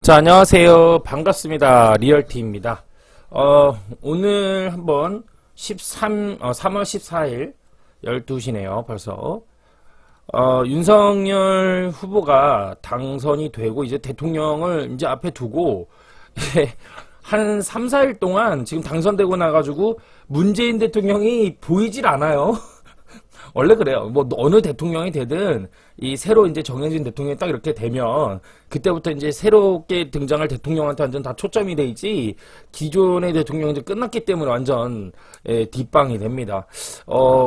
자, 안녕하세요. 반갑습니다. 리얼티입니다. 오늘 한번 3월 14일 12시네요. 벌써. 윤석열 후보가 당선이 되고 이제 대통령을 이제 앞에 두고 한 3, 4일 동안 지금 당선되고 나가지고 문재인 대통령이 보이질 않아요. 원래 그래요. 뭐 어느 대통령이 되든 이 새로 이제 정해진 대통령이 딱 이렇게 되면 그때부터 이제 새롭게 등장할 대통령한테 완전 다 초점이 돼 있지, 기존의 대통령이 이제 끝났기 때문에 완전 뒷방이 됩니다.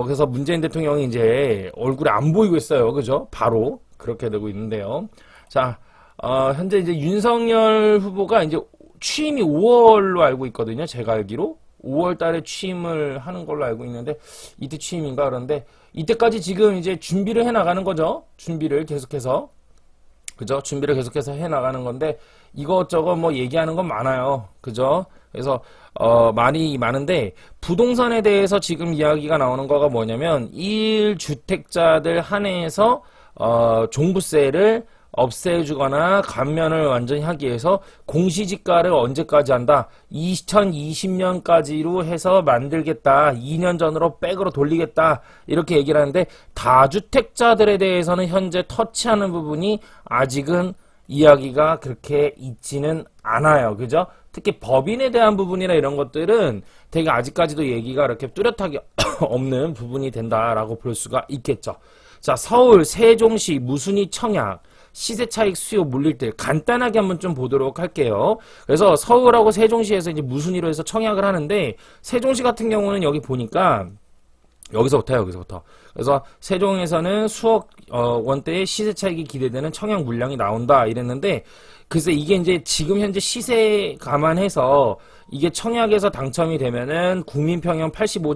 그래서 문재인 대통령이 이제 얼굴이 안 보이고 있어요. 그죠? 바로 그렇게 되고 있는데요. 자, 현재 이제 윤석열 후보가 이제 취임이 5월로 알고 있거든요. 제가 알기로 5월 달에 취임을 하는 걸로 알고 있는데, 이때 취임인가 그런데 이때까지 지금 이제 준비를 해 나가는 거죠. 준비를 계속해서. 그죠? 준비를 계속해서 해 나가는 건데, 이것저것 뭐 얘기하는 건 많아요. 그죠? 그래서 많이 많은데, 부동산에 대해서 지금 이야기가 나오는 거가 뭐냐면 1주택자들 한해서 종부세를 없애주거나 감면을 완전히 하기 위해서 공시지가를 언제까지 한다? 2020년까지로 해서 만들겠다. 2년 전으로 백으로 돌리겠다. 이렇게 얘기를 하는데, 다주택자들에 대해서는 현재 터치하는 부분이 아직은 이야기가 그렇게 있지는 않아요. 그죠? 특히 법인에 대한 부분이나 이런 것들은 되게 아직까지도 얘기가 이렇게 뚜렷하게 없는 부분이 된다라고 볼 수가 있겠죠. 자, 서울, 세종시, 무순위, 청약, 시세 차익 수요 물릴들 간단하게 한번 좀 보도록 할게요. 그래서 서울하고 세종시에서 이제 무순위로 해서 청약을 하는데, 세종시 같은 경우는 여기 보니까 여기서부터. 그래서 세종에서는 수억 원대의 시세 차익이 기대되는 청약 물량이 나온다 이랬는데, 글쎄 이게 이제 지금 현재 시세 감안해서 이게 청약에서 당첨이 되면은 국민평형 85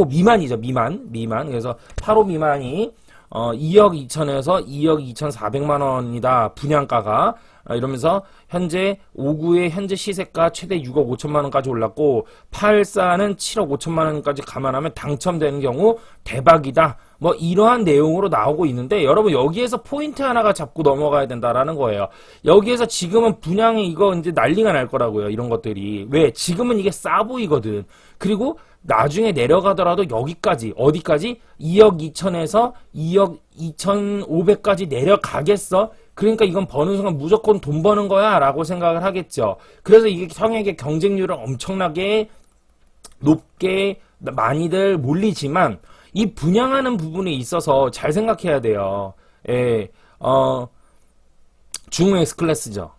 미만이죠. 미만. 그래서 85 미만이 2억 2천에서 2억 2,400만 원이다. 분양가가. 이러면서 현재 5구의 현재 시세가 최대 6억 5천만 원까지 올랐고, 84는 7억 5천만 원까지 감안하면 당첨되는 경우 대박이다. 뭐 이러한 내용으로 나오고 있는데, 여러분 여기에서 포인트 하나가 잡고 넘어가야 된다라는 거예요. 여기에서 지금은 분양이 이거 이제 난리가 날 거라고요. 이런 것들이. 왜? 지금은 이게 싸 보이거든. 그리고 나중에 내려가더라도 여기까지, 어디까지? 2억 2천에서 2억 2,500까지 내려가겠어? 그러니까 이건 버는 순간 무조건 돈 버는 거야 라고 생각을 하겠죠. 그래서 이게 청약의 경쟁률을 엄청나게 높게 많이들 몰리지만, 이 분양하는 부분에 있어서 잘 생각해야 돼요. 중흥 S클래스죠.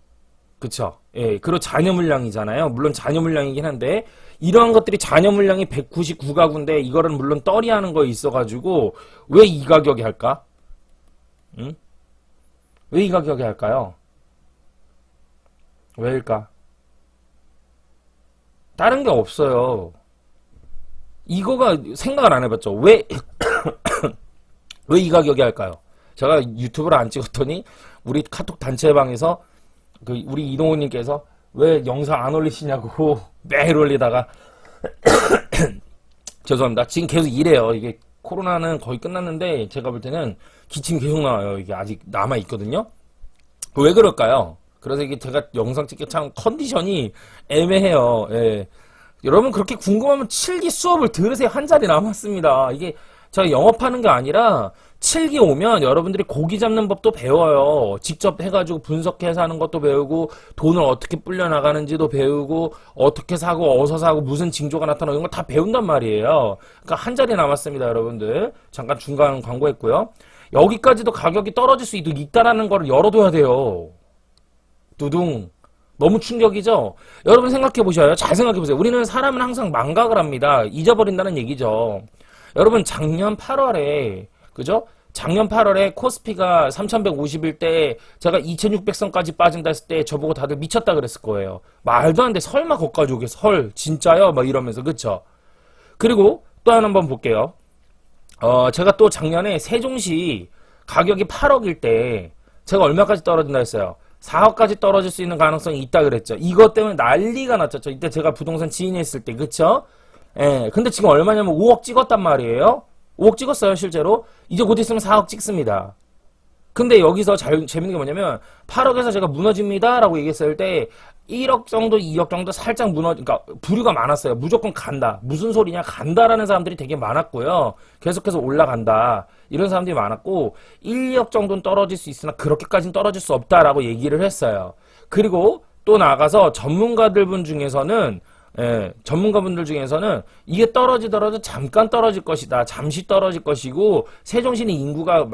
그쵸? 그리고 잔여 물량이잖아요. 물론 잔여 물량이긴 한데, 이러한 것들이 잔여 물량이 199가구인데, 이거는 물론 떨이하는 거 있어가지고, 왜 이 가격에 할까? 응? 왜 이 가격에 할까요? 왜일까? 다른 게 없어요. 이거가 생각을 안 해봤죠. 왜 이 가격에 할까요? 제가 유튜브를 안 찍었더니 우리 카톡 단체방에서 우리 이동호님께서 왜 영상 안 올리시냐고 매일 올리다가 죄송합니다. 지금 계속 이래요. 이게 코로나는 거의 끝났는데 제가 볼 때는 기침이 계속 나와요. 이게 아직 남아 있거든요. 왜 그럴까요? 그래서 이게 제가 영상 찍기 참 컨디션이 애매해요. 여러분 그렇게 궁금하면 7기 수업을 들으세요. 한 자리 남았습니다. 이게 제가 영업하는 게 아니라 7기 오면 여러분들이 고기 잡는 법도 배워요. 직접 해가지고 분석해서 하는 것도 배우고, 돈을 어떻게 불려나가는지도 배우고, 어떻게 사고 어디서 사고 무슨 징조가 나타나고 이런 거 다 배운단 말이에요. 그러니까 한 자리 남았습니다. 여러분들 잠깐 중간 광고했고요. 여기까지도 가격이 떨어질 수 있다라는 거를 열어둬야 돼요. 두둥. 너무 충격이죠? 여러분 생각해 보셔요. 잘 생각해 보세요. 우리는 사람은 항상 망각을 합니다. 잊어버린다는 얘기죠. 여러분 작년 8월에 그죠? 작년 8월에 코스피가 3,150일 때 제가 2,600선까지 빠진다 했을 때 저보고 다들 미쳤다 그랬을 거예요. 말도 안 돼. 설마 거기까지 오게. 진짜요? 막 이러면서. 그쵸? 그리고 또 하나 한번 볼게요. 제가 또 작년에 세종시 가격이 8억일 때 제가 얼마까지 떨어진다 했어요? 4억까지 떨어질 수 있는 가능성이 있다 그랬죠. 이것 때문에 난리가 났죠. 이때 제가 부동산 지인했을 때. 그쵸? 근데 지금 얼마냐면 5억 찍었단 말이에요. 5억 찍었어요, 실제로. 이제 곧 있으면 4억 찍습니다. 근데 여기서 재밌는 게 뭐냐면 8억에서 제가 무너집니다 라고 얘기했을 때 1억 정도, 2억 정도 살짝 그러니까 부류가 많았어요. 무조건 간다. 무슨 소리냐? 간다라는 사람들이 되게 많았고요. 계속해서 올라간다. 이런 사람들이 많았고 1, 2억 정도는 떨어질 수 있으나 그렇게까지는 떨어질 수 없다라고 얘기를 했어요. 그리고 또 나가서 전문가분들 중에서는 이게 떨어지더라도 잠깐 떨어질 것이다. 잠시 떨어질 것이고 세종시는 인구가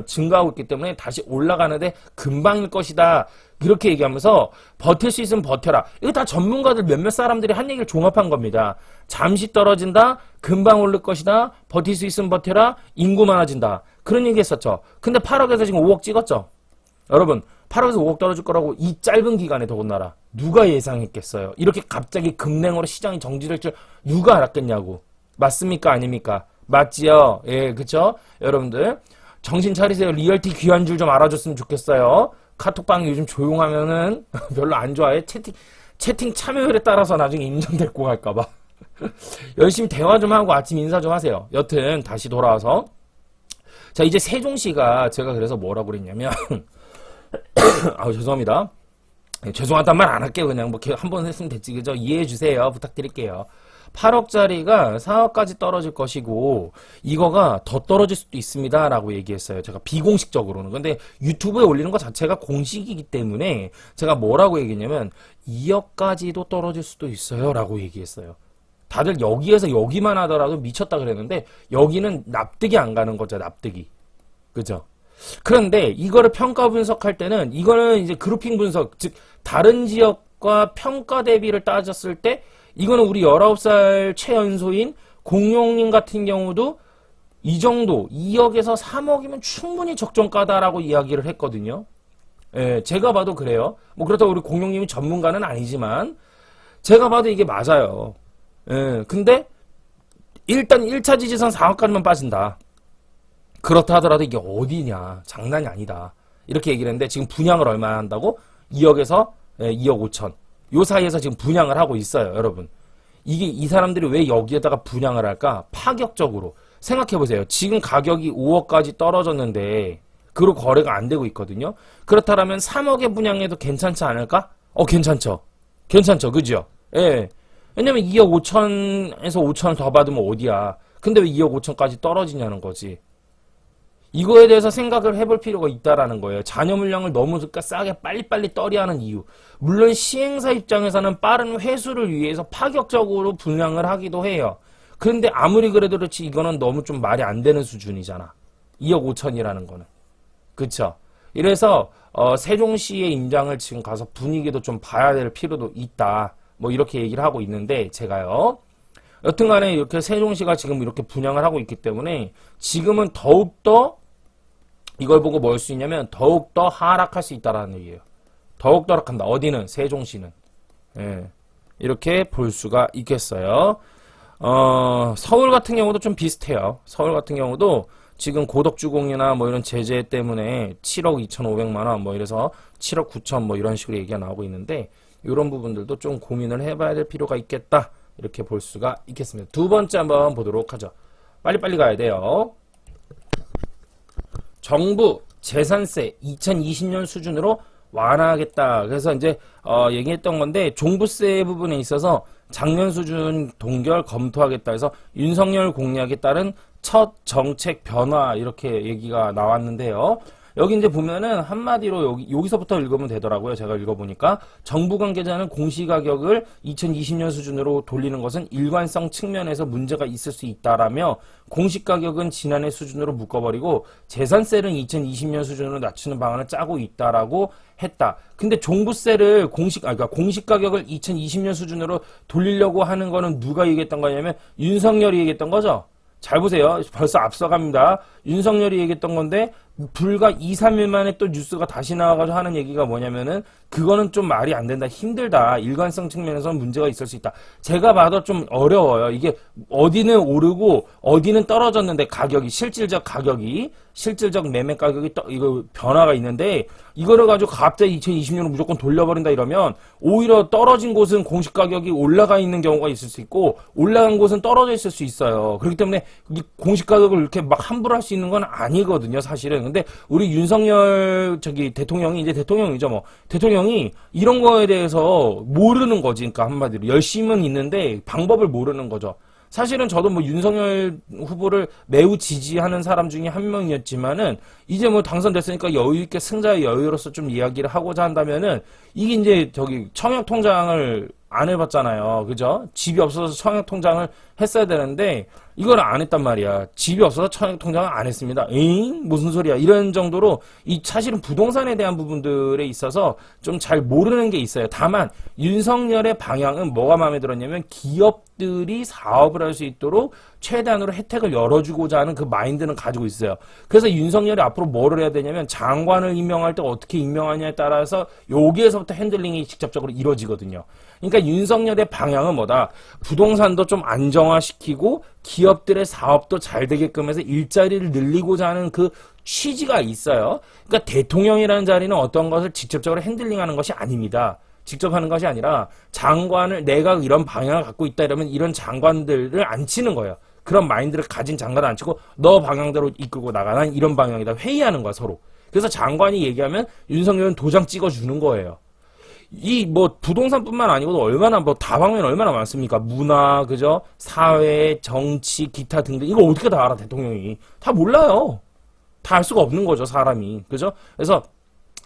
증가하고 있기 때문에 다시 올라가는데 금방일 것이다. 이렇게 얘기하면서 버틸 수 있으면 버텨라. 이거 다 전문가들 몇몇 사람들이 한 얘기를 종합한 겁니다. 잠시 떨어진다. 금방 오를 것이다. 버틸 수 있으면 버텨라. 인구 많아진다. 그런 얘기 했었죠. 근데 8억에서 지금 5억 찍었죠. 여러분 8억에서 5억 떨어질 거라고 이 짧은 기간에 더군다나 누가 예상했겠어요? 이렇게 갑자기 급냉으로 시장이 정지될 줄 누가 알았겠냐고. 맞습니까? 아닙니까? 맞지요? 예, 그쵸? 여러분들 정신 차리세요. 리얼티 귀한 줄 좀 알아줬으면 좋겠어요. 카톡방 요즘 조용하면은 별로 안 좋아해. 채팅 참여율에 따라서 나중에 인정될고 갈까봐. 열심히 대화 좀 하고 아침 인사 좀 하세요. 여튼 다시 돌아와서 자 이제 세종시가 제가 그래서 뭐라고 그랬냐면 아우 죄송합니다. 죄송하단 말 안 할게요. 그냥 뭐 한 번 했으면 됐지 그죠? 이해해 주세요. 부탁드릴게요. 8억짜리가 4억까지 떨어질 것이고 이거가 더 떨어질 수도 있습니다 라고 얘기했어요. 제가 비공식적으로는. 근데 유튜브에 올리는 것 자체가 공식이기 때문에 제가 뭐라고 얘기했냐면 2억까지도 떨어질 수도 있어요 라고 얘기했어요. 다들 여기에서 여기만 하더라도 미쳤다 그랬는데 여기는 납득이 안 가는 거죠. 납득이. 그죠? 그런데 이거를 평가 분석할 때는 이거는 이제 그룹핑 분석, 즉 다른 지역과 평가 대비를 따졌을 때 이거는 우리 19살 최연소인 공룡님 같은 경우도 이 정도 2억에서 3억이면 충분히 적정가다라고 이야기를 했거든요. 예, 제가 봐도 그래요. 뭐 그렇다고 우리 공룡님이 전문가는 아니지만 제가 봐도 이게 맞아요. 예, 근데 일단 1차 지지선 4억까지만 빠진다. 그렇다 하더라도 이게 어디냐. 장난이 아니다. 이렇게 얘기를 했는데 지금 분양을 얼마나 한다고? 2억에서 2억 5천. 요 사이에서 지금 분양을 하고 있어요, 여러분. 이게 이 사람들이 왜 여기에다가 분양을 할까? 파격적으로. 생각해보세요. 지금 가격이 5억까지 떨어졌는데 그리고 거래가 안 되고 있거든요. 그렇다면 3억에 분양해도 괜찮지 않을까? 괜찮죠. 괜찮죠. 그죠? 예. 왜냐면 2억 5천에서 5천을 더 받으면 어디야. 근데 왜 2억 5천까지 떨어지냐는 거지. 이거에 대해서 생각을 해볼 필요가 있다라는 거예요. 잔여 물량을 너무 싸게 빨리빨리 떨이하는 이유. 물론 시행사 입장에서는 빠른 회수를 위해서 파격적으로 분양을 하기도 해요. 그런데 아무리 그래도 그렇지 이거는 너무 좀 말이 안 되는 수준이잖아. 2억 5천이라는 거는. 그쵸? 이래서 세종시의 임장을 지금 가서 분위기도 좀 봐야 될 필요도 있다. 뭐 이렇게 얘기를 하고 있는데 제가요. 여튼간에 이렇게 세종시가 지금 이렇게 분양을 하고 있기 때문에 지금은 더욱더 이걸 보고 뭘 수 있냐면 더욱더 하락할 수 있다라는 얘기예요. 더욱더 하락한다. 어디는? 세종시는. 예. 이렇게 볼 수가 있겠어요. 서울 같은 경우도 좀 비슷해요. 서울 같은 경우도 지금 고덕주공이나 뭐 이런 제재 때문에 7억 2,500만 원 뭐 이래서 7억 9천 뭐 이런 식으로 얘기가 나오고 있는데 이런 부분들도 좀 고민을 해봐야 될 필요가 있겠다. 이렇게 볼 수가 있겠습니다. 두 번째 한번 보도록 하죠. 빨리빨리 가야 돼요. 정부 재산세 2020년 수준으로 완화하겠다. 그래서 이제 얘기했던 건데 종부세 부분에 있어서 작년 수준 동결 검토하겠다 해서 윤석열 공약에 따른 첫 정책 변화 이렇게 얘기가 나왔는데요. 여기 이제 보면은 한마디로 여기서부터 읽으면 되더라고요. 제가 읽어보니까 정부 관계자는 공시가격을 2020년 수준으로 돌리는 것은 일관성 측면에서 문제가 있을 수 있다라며 공시가격은 지난해 수준으로 묶어버리고 재산세는 2020년 수준으로 낮추는 방안을 짜고 있다라고 했다. 근데 종부세를 그러니까 공시가격을 2020년 수준으로 돌리려고 하는 거는 누가 얘기했던 거냐면 윤석열이 얘기했던 거죠. 잘 보세요. 벌써 앞서갑니다. 윤석열이 얘기했던 건데 불과 2, 3일 만에 또 뉴스가 다시 나와가지고 하는 얘기가 뭐냐면은 그거는 좀 말이 안 된다. 힘들다. 일관성 측면에서는 문제가 있을 수 있다. 제가 봐도 좀 어려워요. 이게 어디는 오르고 어디는 떨어졌는데 실질적 매매 가격이 이거 변화가 있는데 이거를 가지고 갑자기 2020년으로 무조건 돌려버린다 이러면 오히려 떨어진 곳은 공시 가격이 올라가 있는 경우가 있을 수 있고 올라간 곳은 떨어져 있을 수 있어요. 그렇기 때문에 이 공시 가격을 이렇게 막 함부로 할 수 있는 건 아니거든요, 사실은. 근데 우리 윤석열 대통령이 이제 대통령이죠 뭐. 대통령이 이런 거에 대해서 모르는 거지. 그러니까 한마디로 열심은 있는데 방법을 모르는 거죠. 사실은 저도 뭐 윤석열 후보를 매우 지지하는 사람 중에 한 명이었지만은 이제 뭐 당선됐으니까 여유있게 승자의 여유로서 좀 이야기를 하고자 한다면은 이게 이제 청약통장을 안 해봤잖아요. 그죠? 집이 없어서 청약통장을 했어야 되는데 이걸 안 했단 말이야. 집이 없어서 청약통장을 안 했습니다. 에잉? 무슨 소리야? 이런 정도로 이 사실은 부동산에 대한 부분들에 있어서 좀 잘 모르는 게 있어요. 다만 윤석열의 방향은 뭐가 마음에 들었냐면 기업들이 사업을 할 수 있도록 최대한으로 혜택을 열어주고자 하는 그 마인드는 가지고 있어요. 그래서 윤석열이 앞으로 뭐를 해야 되냐면 장관을 임명할 때 어떻게 임명하냐에 따라서 여기에서부터 핸들링이 직접적으로 이루어지거든요. 그러니까 윤석열의 방향은 뭐다? 부동산도 좀 안정화시키고 기업들의 사업도 잘 되게끔 해서 일자리를 늘리고자 하는 그 취지가 있어요. 그러니까 대통령이라는 자리는 어떤 것을 직접적으로 핸들링하는 것이 아닙니다. 직접 하는 것이 아니라 장관을 내가 이런 방향을 갖고 있다 이러면 이런 장관들을 안 치는 거예요. 그런 마인드를 가진 장관을 안 치고 너 방향대로 이끌고 나가. 난 이런 방향이다. 회의하는 거야 서로. 그래서 장관이 얘기하면 윤석열은 도장 찍어주는 거예요. 이 뭐 부동산뿐만 아니고도 얼마나 뭐 다방면 얼마나 많습니까? 문화, 그죠? 사회, 정치, 기타 등등 이거 어떻게 다 알아 대통령이? 다 몰라요. 다 알 수가 없는 거죠 사람이, 그죠? 그래서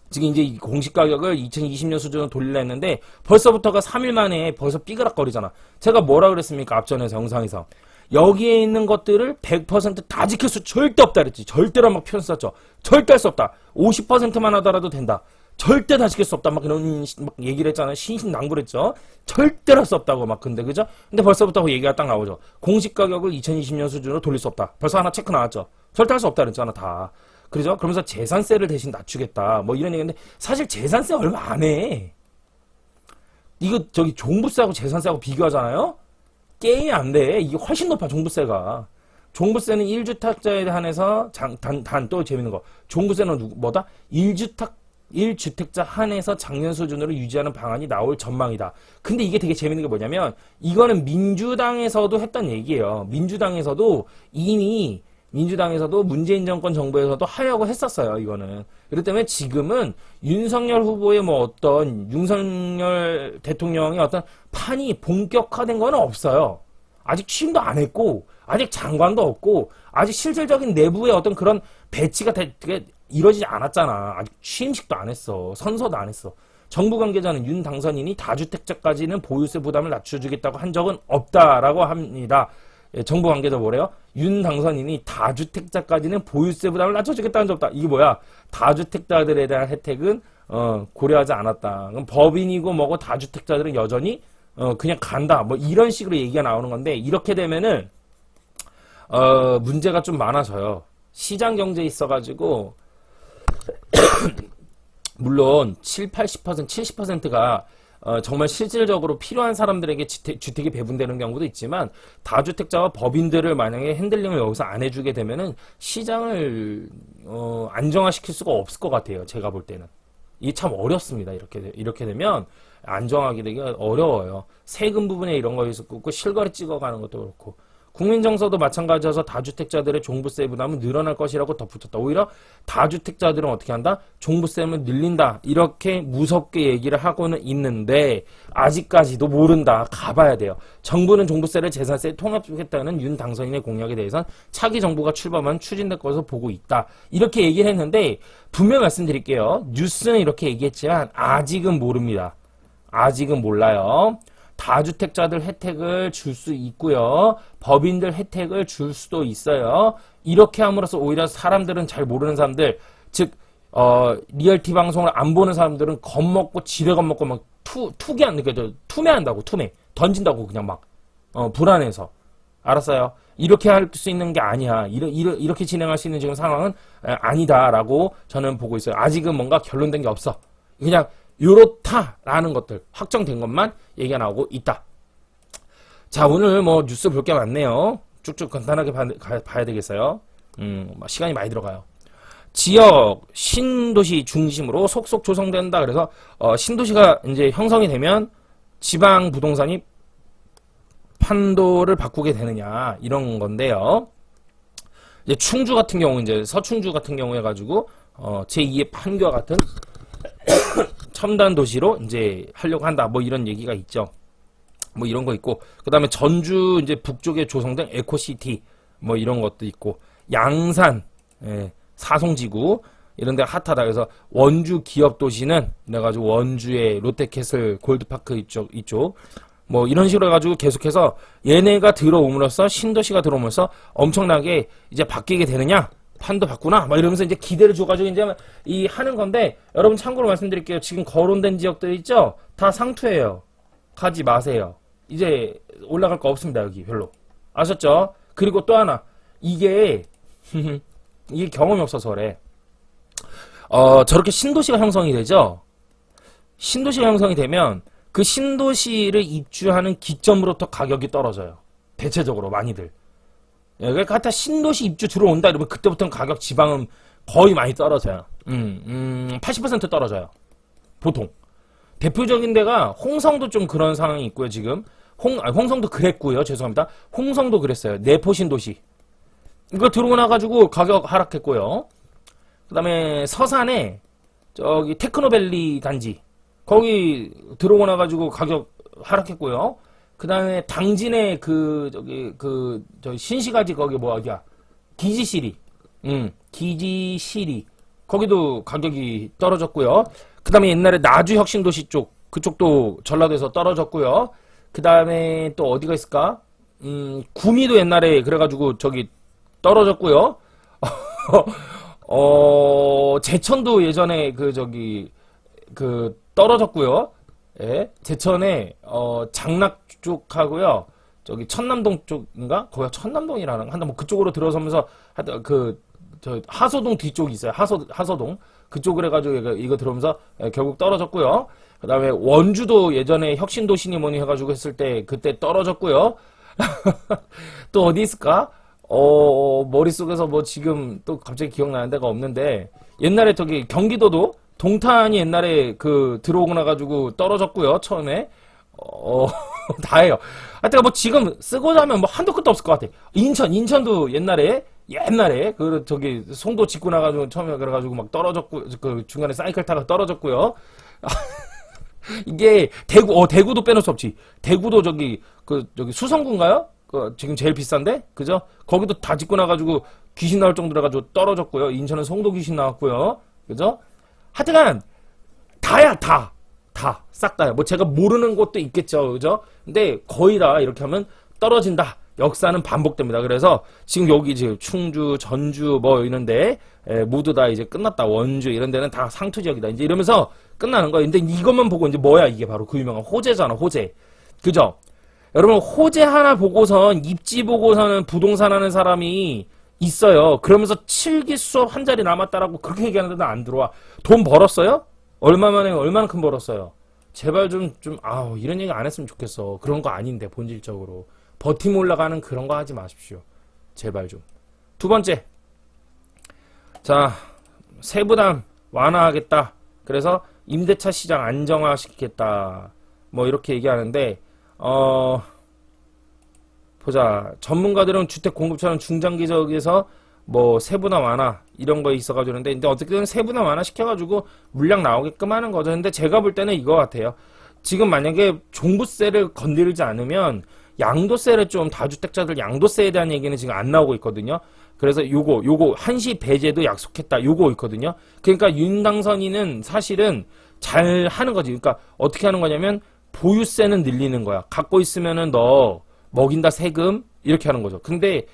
지금 이제 공시 가격을 2020년 수준으로 돌리려 했는데 벌써부터가 3일 만에 벌써 삐그락거리잖아. 제가 뭐라 그랬습니까? 앞전에서 영상에서 여기에 있는 것들을 100% 다 지킬 수 절대 없다 그랬지. 절대로 막 표현 썼죠. 절대 할 수 없다. 50%만 하더라도 된다. 절대 다 지킬 수 없다. 막 그런 막 얘기를 했잖아요. 신신당부했죠. 절대로 할 수 없다고 막. 근데 그죠? 근데 벌써부터 그 얘기가 딱 나오죠. 공시 가격을 2020년 수준으로 돌릴 수 없다. 벌써 하나 체크 나왔죠. 절대 할 수 없다 그랬잖아 다. 그죠? 그러면서 재산세를 대신 낮추겠다. 뭐 이런 얘기인데 사실 재산세 얼마 안 해. 이거 종부세하고 재산세하고 비교하잖아요. 게임이 안 돼. 이게 훨씬 높아 종부세가. 종부세는 1주택자에 한해서 단 또 재밌는 거. 종부세는 뭐다? 1주택자 한해서 작년 수준으로 유지하는 방안이 나올 전망이다. 근데 이게 되게 재밌는 게 뭐냐면 이거는 민주당에서도 했던 얘기예요. 민주당에서도 문재인 정권 정부에서도 하려고 했었어요, 이거는. 그렇기 때문에 지금은 윤석열 후보의 윤석열 대통령의 어떤 판이 본격화된 건 없어요. 아직 취임도 안 했고, 아직 장관도 없고, 아직 실질적인 내부의 어떤 그런 배치가 이루어지지 않았잖아. 아직 취임식도 안 했어. 선서도 안 했어. 정부 관계자는 윤 당선인이 다주택자까지는 보유세 부담을 낮춰주겠다고 한 적은 없다라고 합니다. 예, 정부 관계자 뭐래요? 윤 당선인이 다주택자까지는 보유세 부담을 낮춰주겠다는 적 없다. 이게 뭐야? 다주택자들에 대한 혜택은 고려하지 않았다. 그럼 법인이고 뭐고 다주택자들은 여전히 그냥 간다. 뭐 이런 식으로 얘기가 나오는 건데 이렇게 되면은 문제가 좀 많아져요. 시장 경제에 있어가지고 물론 80%, 70%가 정말 실질적으로 필요한 사람들에게 주택이 배분되는 경우도 있지만 다주택자와 법인들을 만약에 핸들링을 여기서 안 해주게 되면은 시장을 안정화시킬 수가 없을 것 같아요. 제가 볼 때는 이게 참 어렵습니다. 이렇게 되면 안정하게 되기 어려워요. 세금 부분에 이런 거 있었고 실거래 찍어가는 것도 그렇고 국민정서도 마찬가지여서 다주택자들의 종부세 부담은 늘어날 것이라고 덧붙였다. 오히려 다주택자들은 어떻게 한다? 종부세를 늘린다. 이렇게 무섭게 얘기를 하고는 있는데 아직까지도 모른다. 가봐야 돼요. 정부는 종부세를 재산세에 통합하겠다는 윤 당선인의 공약에 대해서는 차기 정부가 출범하면 추진될 것으로 보고 있다. 이렇게 얘기를 했는데 분명히 말씀드릴게요. 뉴스는 이렇게 얘기했지만 아직은 모릅니다. 아직은 몰라요. 다주택자들 혜택을 줄 수 있고요. 법인들 혜택을 줄 수도 있어요. 이렇게 함으로써 오히려 사람들은 잘 모르는 사람들, 즉 리얼티 방송을 안 보는 사람들은 겁먹고 지레 겁먹고 막 투매한다고 투매 던진다고 그냥 막 불안해서. 알았어요. 이렇게 할 수 있는 게 아니야. 이렇게 진행할 수 있는 지금 상황은 아니다라고 저는 보고 있어요. 아직은 뭔가 결론된 게 없어. 그냥 요렇다라는 것들 확정된 것만 얘기가 나오고 있다. 자, 오늘 뭐 뉴스 볼 게 많네요. 쭉쭉 간단하게 봐야 되겠어요. 시간이 많이 들어가요. 지역 신도시 중심으로 속속 조성된다. 그래서 신도시가 이제 형성이 되면 지방 부동산이 판도를 바꾸게 되느냐 이런 건데요. 이제 충주 같은 경우 이제 서충주 같은 경우 해가지고 제2의 판교와 같은 첨단 도시로 이제 하려고 한다. 뭐 이런 얘기가 있죠. 뭐 이런 거 있고 그다음에 전주 이제 북쪽에 조성된 에코시티 뭐 이런 것도 있고 양산 사송지구 이런 데가 핫하다. 그래서 원주 기업 도시는 그래가지고 원주의 롯데캐슬 골드파크 이쪽 뭐 이런 식으로 해가지고 계속해서 얘네가 들어옴으로써 신도시가 들어오면서 엄청나게 이제 바뀌게 되느냐 판도 바꾸나 막 이러면서 이제 기대를 줘가지고 이제 이 하는 건데 여러분 참고로 말씀드릴게요. 지금 거론된 지역들 있죠? 다 상투예요. 가지 마세요. 이제 올라갈 거 없습니다. 여기 별로 아셨죠? 그리고 또 하나 이게 이게 경험이 없어서 그래. 저렇게 신도시가 형성이 되죠? 신도시가 형성이 되면 그 신도시를 입주하는 기점으로부터 가격이 떨어져요. 대체적으로 많이들. 그러니까 신도시 입주 들어온다 이러면 그때부터는 가격 지방은 거의 많이 떨어져요. 80% 떨어져요. 보통. 대표적인 데가 홍성도 좀 그런 상황이 있고요, 지금. 홍성도 그랬고요, 죄송합니다. 홍성도 그랬어요. 내포 신도시. 이거 들어오고 나가지고 가격 하락했고요. 그 다음에 서산에 저기 테크노밸리 단지. 거기 들어오고 나가지고 가격 하락했고요. 그 다음에 당진에 저기 신시가지 거기 어디야? 기지시리. 기지시리. 거기도 가격이 떨어졌고요. 그 다음에 옛날에 나주혁신도시 그쪽도 전라도에서 떨어졌고요. 그 다음에 또 어디가 있을까? 구미도 옛날에 그래가지고 저기 떨어졌고요. 제천도 예전에 떨어졌고요. 예, 제천에 장락 쪽하고요. 저기 천남동 쪽인가? 거기가 천남동이라는 한다 뭐 그쪽으로 들어서면서 저 하소동 뒤쪽이 있어요. 하소동 그쪽으로 해가지고 이거 들어오면서 결국 떨어졌고요. 그 다음에 원주도 예전에 혁신도시니 뭐니 해가지고 했을 때 그때 떨어졌고요. 또 어디 있을까? 머릿속에서 뭐 지금 또 갑자기 기억나는 데가 없는데 옛날에 저기 경기도도 동탄이 옛날에 들어오고 나가지고 떨어졌고요. 처음에 다해요. 하여튼 뭐 지금 쓰고자 하면 뭐 한도 끝도 없을 것 같아. 인천도 옛날에 저기 송도 짓고 나가지고 처음에 그래가지고 막 떨어졌고 중간에 사이클 타가 떨어졌고요. 이게 대구도 빼놓을 수 없지. 대구도 저기 수성구인가요? 지금 제일 비싼데? 그죠? 거기도 다 짓고 나가지고 귀신 나올 정도로 해가지고 떨어졌고요. 인천은 송도 귀신 나왔고요. 그죠? 하여튼간 다야 다 싹 다요. 뭐 제가 모르는 곳도 있겠죠. 그죠? 근데 거의 다 이렇게 하면 떨어진다. 역사는 반복됩니다. 그래서 지금 여기 지금 충주, 전주 뭐 이런데 모두 다 이제 끝났다. 원주 이런 데는 다 상투 지역이다. 이제 이러면서 끝나는 거예요. 근데 이것만 보고 이제 뭐야 이게 바로 그 유명한 호재잖아. 호재. 그죠? 여러분 호재 하나 보고선 입지 보고서는 부동산 하는 사람이 있어요. 그러면서 7기 수업 한 자리 남았다라고 그렇게 얘기하는데도 안 들어와. 돈 벌었어요? 얼마만큼 벌었어요? 제발 이런 얘기 안 했으면 좋겠어. 그런 거 아닌데, 본질적으로. 버티면 올라가는 그런 거 하지 마십시오. 제발 좀. 두 번째. 자, 세부담 완화하겠다. 그래서 임대차 시장 안정화시키겠다. 뭐, 이렇게 얘기하는데, 보자. 전문가들은 주택 공급처는 중장기적에서 뭐 세분화 완화 이런 거 있어가지고 근데 어떻게든 세분화 완화 시켜가지고 물량 나오게끔 하는 거죠. 근데 제가 볼 때는 이거 같아요. 지금 만약에 종부세를 건드리지 않으면 양도세를 좀 다주택자들 양도세에 대한 얘기는 지금 안 나오고 있거든요. 그래서 요거 한시 배제도 약속했다. 요거 있거든요. 그러니까 윤당선인은 사실은 잘 하는 거지. 그러니까 어떻게 하는 거냐면 보유세는 늘리는 거야. 갖고 있으면은 너 먹인다 세금 이렇게 하는 거죠. 근데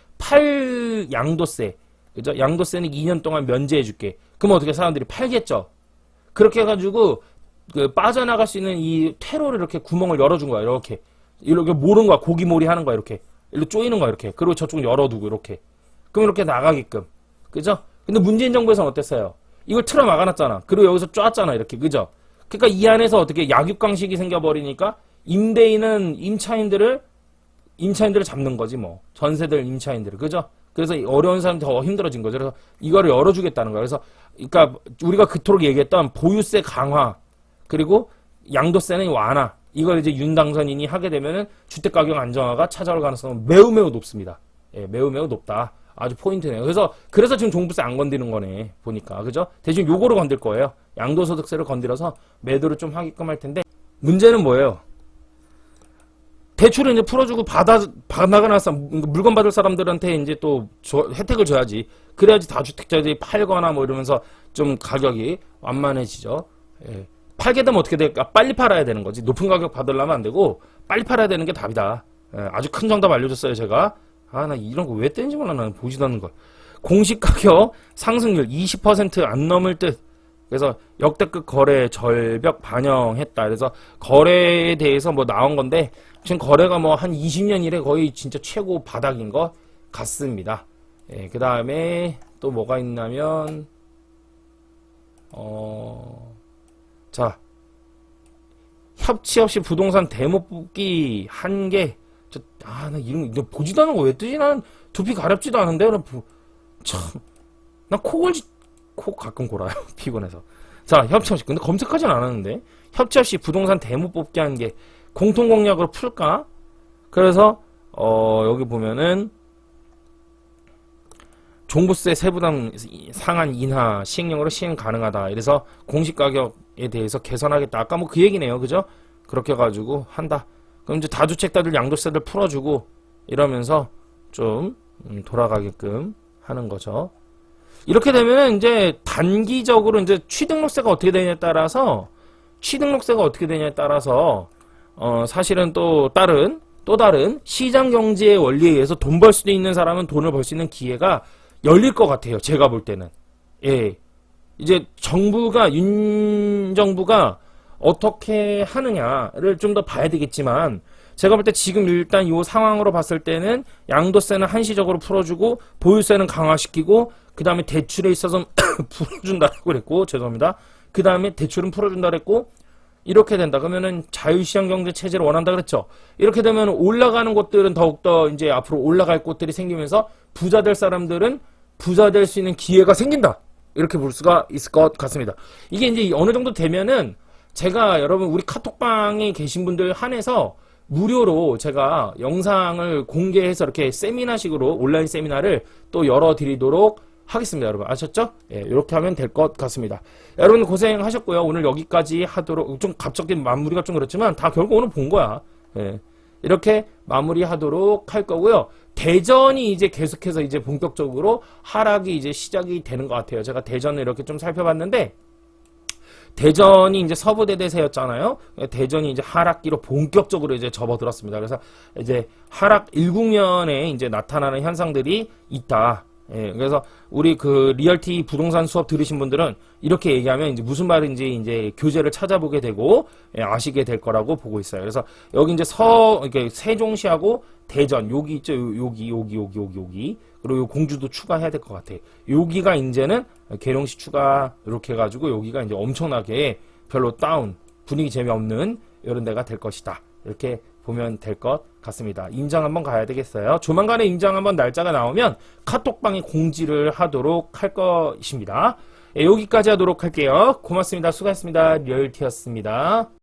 양도세, 그죠? 양도세는 2년 동안 면제해 줄게. 그럼 어떻게 사람들이 팔겠죠? 그렇게 해가지고 빠져나갈 수 있는 이 퇴로를 이렇게 구멍을 열어준 거야. 이렇게 모르는 거야. 고기몰이 하는 거야. 이렇게 일로 쪼이는 거야. 이렇게. 그리고 저쪽을 열어두고 이렇게. 그럼 이렇게 나가게끔. 그죠? 근데 문재인 정부에서는 어땠어요? 이걸 틀어 막아놨잖아. 그리고 여기서 쪼았잖아. 이렇게. 그죠? 그러니까 이 안에서 어떻게 약육강식이 생겨버리니까 임대인은 임차인들을 잡는 거지 뭐. 전세들 임차인들을. 그죠? 그래서 어려운 사람이 더 힘들어진 거죠. 그래서 이거를 열어주겠다는 거예요. 그래서 그러니까 우리가 그토록 얘기했던 보유세 강화 그리고 양도세는 완화 이걸 이제 윤당선인이 하게 되면은 주택가격 안정화가 찾아올 가능성은 매우 높습니다. 예, 매우 높다. 아주 포인트네요. 그래서 지금 종부세 안 건드는 거네. 보니까. 그죠? 대신 요거를 건들 거예요. 양도소득세를 건드려서 매도를 좀 하게끔 할 텐데, 문제는 뭐예요? 대출을 이제 풀어주고 받아가 나서 물건 받을 사람들한테 이제 또 혜택을 줘야지. 그래야지 다주택자들이 팔거나 뭐 이러면서 좀 가격이 완만해지죠. 예. 팔게 되면 어떻게 될까? 빨리 팔아야 되는 거지. 높은 가격 받으려면 안 되고 빨리 팔아야 되는 게 답이다. 예. 아주 큰 정답 알려줬어요, 제가. 아, 나 이런 거 왜 떼는지 몰라. 나는 보지도 않는 걸. 공시가격 상승률 20%안 넘을 듯. 그래서 역대급 거래 절벽 반영했다. 그래서 거래에 대해서 뭐 나온 건데 지금 거래가 뭐 한 20년 이래 거의 진짜 최고 바닥인 것 같습니다. 예, 그 다음에 또 뭐가 있냐면 자, 협치 없이 부동산 대모 뽑기 한 개. 나 이런 거 보지도 않은 거 왜 뜨지? 나는 두피 가렵지도 않은데 나 코 가끔 골아요. 피곤해서. 자, 협치 없이. 근데 검색하진 않았는데. 협치 없이 부동산 대모 뽑기 한 게 공통 공약으로 풀까? 그래서, 여기 보면은, 종부세 세부담 상한 인하 시행령으로 시행 가능하다. 이래서 공시가격에 대해서 개선하겠다. 아까 뭐 그 얘기네요. 그죠? 그렇게 해가지고 한다. 그럼 이제 다주택자들 양도세를 풀어주고 이러면서 좀 돌아가게끔 하는 거죠. 이렇게 되면 이제 단기적으로 이제 취등록세가 어떻게 되냐에 따라서 사실은 또 다른 시장 경제의 원리에 의해서 돈 벌 수도 있는 사람은 돈을 벌 수 있는 기회가 열릴 것 같아요. 제가 볼 때는. 예. 이제 윤 정부가 어떻게 하느냐를 좀 더 봐야 되겠지만 제가 볼 때 지금 일단 이 상황으로 봤을 때는 양도세는 한시적으로 풀어주고 보유세는 강화시키고 그 다음에 대출에 있어서 풀어준다고 그랬고 죄송합니다. 그 다음에 대출은 풀어준다 그랬고 이렇게 된다. 그러면은 자유시장 경제 체제를 원한다 그랬죠. 이렇게 되면 올라가는 곳들은 더욱더 이제 앞으로 올라갈 곳들이 생기면서 부자 될 사람들은 부자 될 수 있는 기회가 생긴다. 이렇게 볼 수가 있을 것 같습니다. 이게 이제 어느 정도 되면은 제가 여러분 우리 카톡방에 계신 분들 한해서 무료로 제가 영상을 공개해서 이렇게 세미나식으로 온라인 세미나를 또 열어드리도록 하겠습니다. 여러분 아셨죠? 예, 이렇게 하면 될 것 같습니다. 여러분 고생하셨고요. 오늘 여기까지 하도록 좀 갑자기 마무리가 좀 그렇지만 다 결국 오늘 본 거야. 예, 이렇게 마무리하도록 할 거고요. 대전이 이제 계속해서 이제 본격적으로 하락이 이제 시작이 되는 것 같아요. 제가 대전을 이렇게 좀 살펴봤는데 대전이 이제 서부대대세였잖아요. 대전이 이제 하락기로 본격적으로 이제 접어들었습니다. 그래서 이제 하락 일국면에 이제 나타나는 현상들이 있다. 예, 그래서 우리 그 리얼티 부동산 수업 들으신 분들은 이렇게 얘기하면 이제 무슨 말인지 이제 교재를 찾아보게 되고 예, 아시게 될 거라고 보고 있어요. 그래서 여기 이제 이렇게 세종시하고 대전 여기 있죠. 여기 그리고 요 공주도 추가해야 될 것 같아. 여기가 이제는 계룡시 추가 이렇게 해가지고 여기가 이제 엄청나게 별로 다운 분위기 재미없는 이런 데가 될 것이다. 이렇게 보면 될 것 같습니다. 임장 한번 가야 되겠어요. 조만간에 임장 한번 날짜가 나오면 카톡방에 공지를 하도록 할 것입니다. 예, 여기까지 하도록 할게요. 고맙습니다. 수고하셨습니다. 리얼티였습니다.